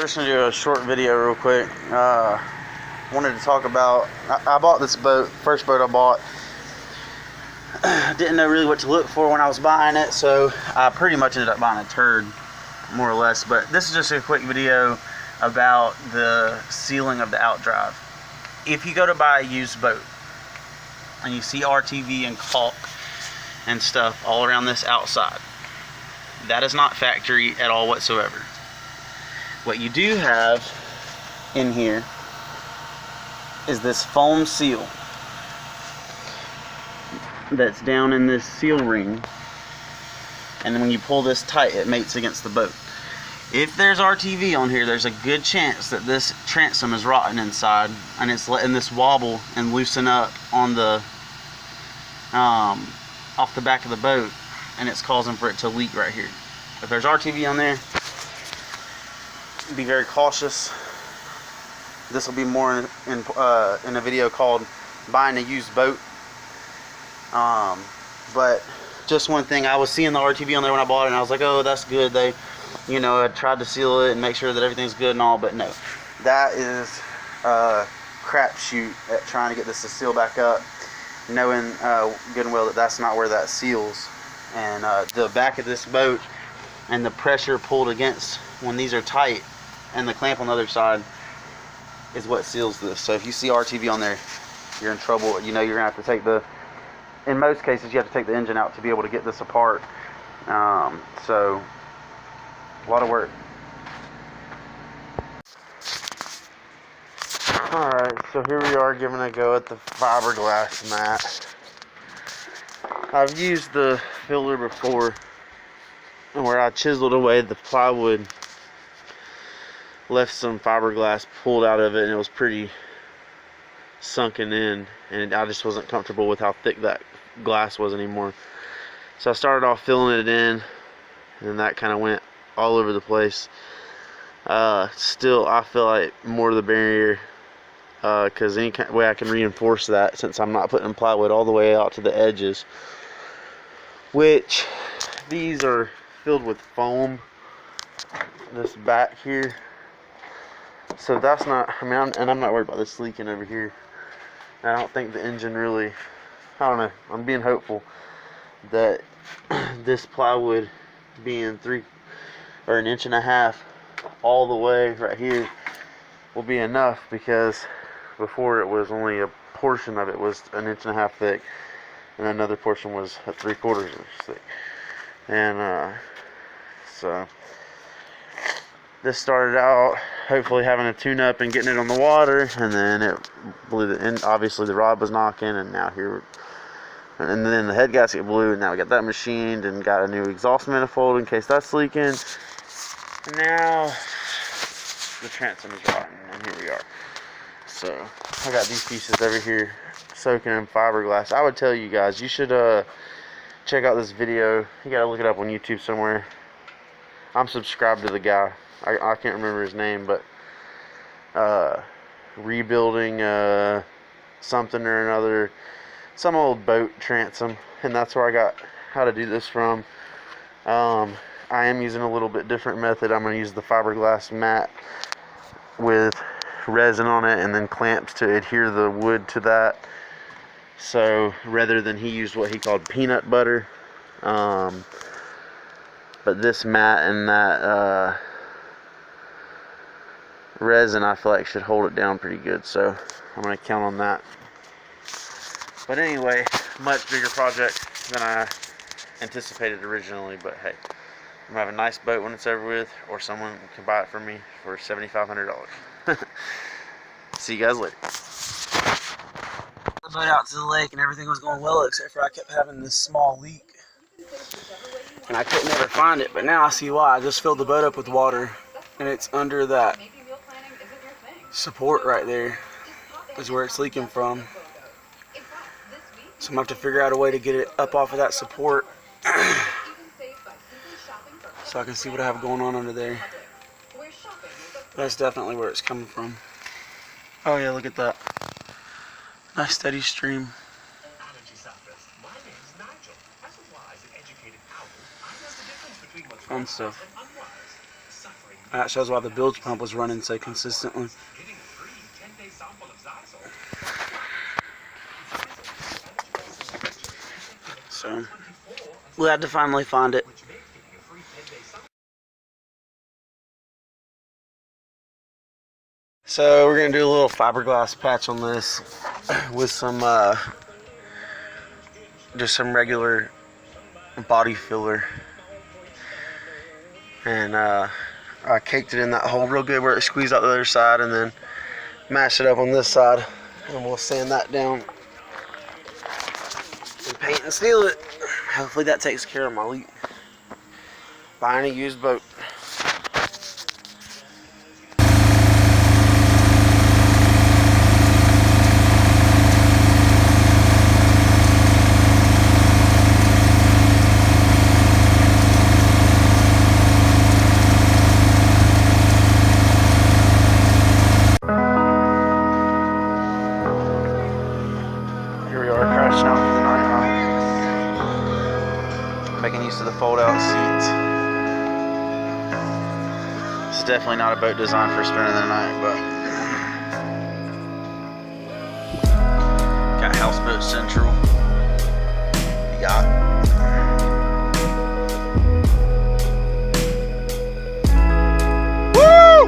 we're just gonna do a short video real quick. Wanted to talk about, I bought this boat, first boat I bought. Didn't know really what to look for when I was buying it, so I pretty much ended up buying a turd, more or less. But this is just a quick video about the sealing of the outdrive. If you go to buy a used boat and you see RTV and caulk and stuff all around this outside, that is not factory at all whatsoever. What you do have in here is this foam seal that's down in this seal ring, and then when you pull this tight, it mates against the boat. If there's RTV on here, there's a good chance that this transom is rotten inside, and it's letting this wobble and loosen up on the off the back of the boat, and it's causing for it to leak right here. If there's RTV on there, be very cautious. This will be more in a video called buying a used boat. But just one thing, I was seeing the RTV on there when I bought it, and I was like, oh, that's good. They, you know, I tried to seal it and make sure that everything's good and all, but no, that is a crapshoot at trying to get this to seal back up, knowing good and well that that's not where that seals. And the back of this boat and the pressure pulled against when these are tight and the clamp on the other side is what seals this. So if you see RTV on there, you're in trouble. You know, you're gonna have to take the, in most cases you have to take the engine out to be able to get this apart. So a lot of work. Alright, so here we are giving a go at the fiberglass mat. I've used the filler before, and where I chiseled away the plywood, left some fiberglass pulled out of it, and it was pretty sunken in, and I just wasn't comfortable with how thick that glass was anymore. So I started off filling it in, and that kind of went all over the place. Still, I feel like more the barrier, because any kind of way I can reinforce that, since I'm not putting plywood all the way out to the edges, which these are filled with foam, this back here. So that's not, I mean, I'm not worried about this leaking over here. I don't think the engine really, I don't know, I'm being hopeful that this plywood being 1.5 inches all the way right here will be enough, because before it was only a portion of it was 1.5 inches thick, and another portion was 3/4 inch thick. And so this started out hopefully having a tune up and getting it on the water, and then it blew the end. Obviously the rod was knocking, and now here, and then the head gasket blew, and now we got that machined and got a new exhaust manifold in case that's leaking, and now the transom is rotten, and here we are. So I got these pieces over here soaking in fiberglass. I would tell you guys, you should check out this video. You gotta look it up on YouTube somewhere. I'm subscribed to the guy. I can't remember his name, but rebuilding something or another, some old boat transom, and that's where I got how to do this from. I am using a little bit different method. I'm going to use the fiberglass mat with resin on it and then clamps to adhere the wood to that. So rather than he used what he called peanut butter, but this mat and that resin, I feel like, should hold it down pretty good, so I'm going to count on that. But anyway, much bigger project than I anticipated originally, but hey, I'm going to have a nice boat when it's over with, or someone can buy it from me for $7,500. See you guys later. The boat out to the lake and everything was going well, except for I kept having this small leak, and I couldn't ever find it, but now I see why. I just filled the boat up with water, and it's under that support right there is where it's leaking from. So I'm going to have to figure out a way to get it up off of that support so I can see what I have going on under there. That's definitely where it's coming from. Oh yeah, look at that. Nice steady stream. Fun stuff. That shows why the bilge pump was running so consistently. So, we had to finally find it. So we're gonna do a little fiberglass patch on this with some just some regular body filler, and I caked it in that hole real good where it squeezed out the other side, and then mashed it up on this side, and we'll sand that down and paint and seal it. Hopefully that takes care of my leak. Buying a used boat. Making use of the fold-out seats. This is definitely not a boat designed for spending the night, but got houseboat central. Yacht. Woo!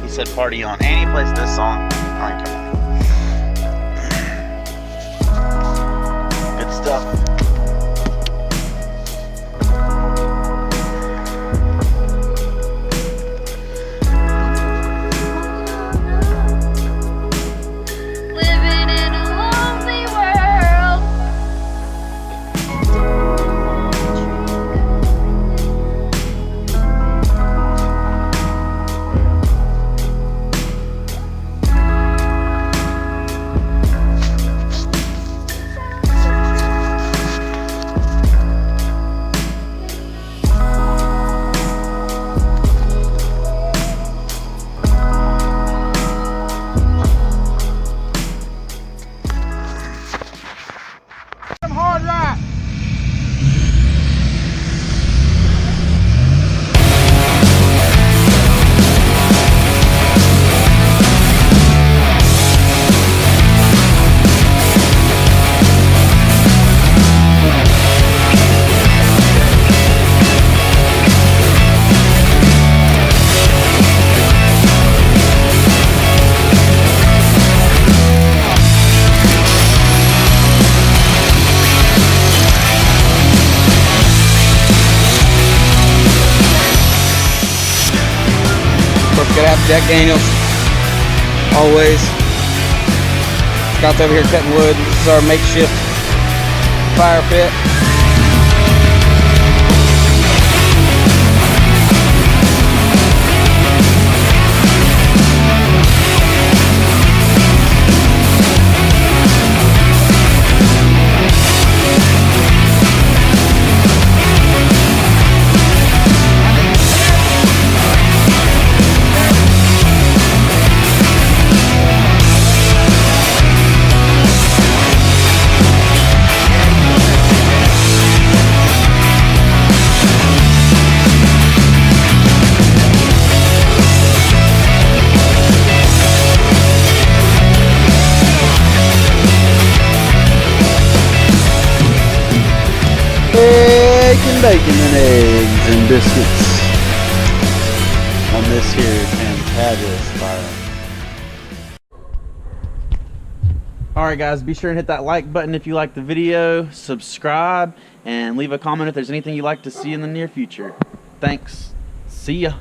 He said party on, and he plays this song. Alright, come on. Good stuff. Gotta have Jack Daniels, always. Scott's over here cutting wood. This is our makeshift fire pit. Bacon and eggs and biscuits on this here fantabulous fire. Alright guys, be sure and hit that like button if you like the video, subscribe, and leave a comment if there's anything you'd like to see in the near future. Thanks. See ya.